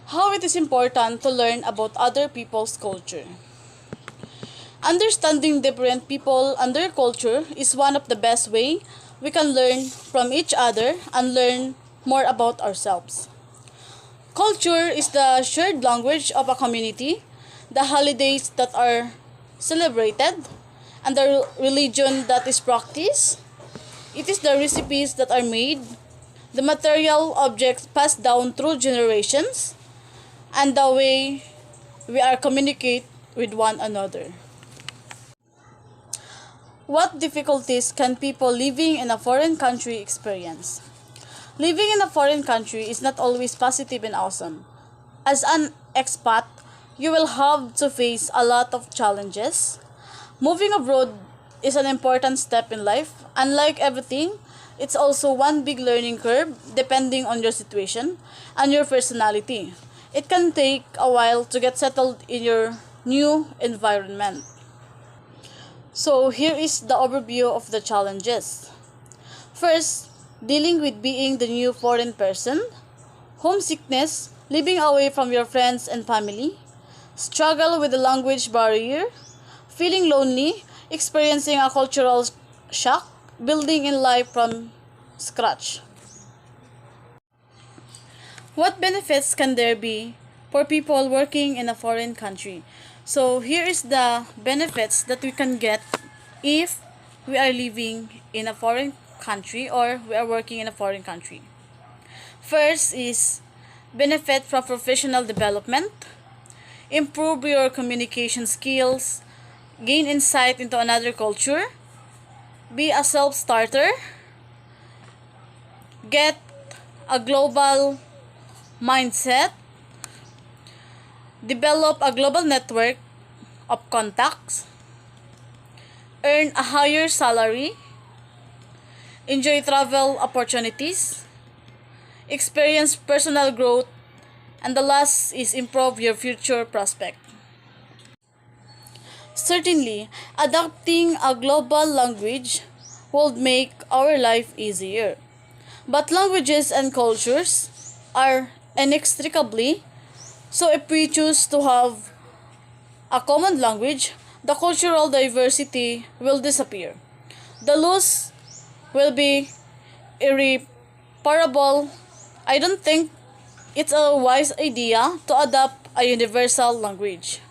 How it is important to learn about other people's culture. Understanding different people and their culture is one of the best way we can learn from each other and learn more about ourselves. Culture is the shared language of a community, the holidays that are celebrated, and the religion that is practiced. It is the recipes that are made, the material objects passed down through generations, and the way we are communicate with one another. What difficulties can people living in a foreign country experience? Living in a foreign country is not always positive and awesome. As an expat, you will have to face a lot of challenges. Moving abroad is an important step in life. Unlike everything, it's also one big learning curve depending on your situation and your personality. It can take a while to get settled in your new environment. So here is the overview of the challenges. First, dealing with being the new foreign person, homesickness, living away from your friends and family, struggle with the language barrier, feeling lonely, experiencing a cultural shock, building in life from scratch. What benefits can there be for people working in a foreign country? So here is the benefits that we can get if we are living in a foreign country or we are working in a foreign country. First is benefit from professional development, improve your communication skills, gain insight into another culture, be a self-starter, get a global mindset, develop a global network of contacts, earn a higher salary, enjoy travel opportunities, experience personal growth, and the last is improve your future prospect. Certainly, adopting a global language would make our life easier. But languages and cultures are inextricably, so if we choose to have a common language, the cultural diversity will disappear. The loss will be irreparable. I don't think it's a wise idea to adopt a universal language.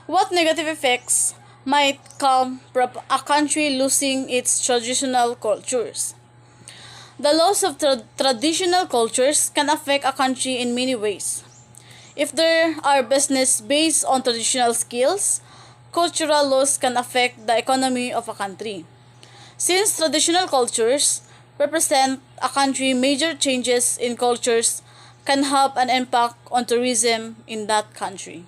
What negative effects might come from a country losing its traditional cultures? The loss of traditional cultures can affect a country in many ways. If there are business based on traditional skills, cultural loss can affect the economy of a country. Since traditional cultures represent a country, major changes in cultures can have an impact on tourism in that country.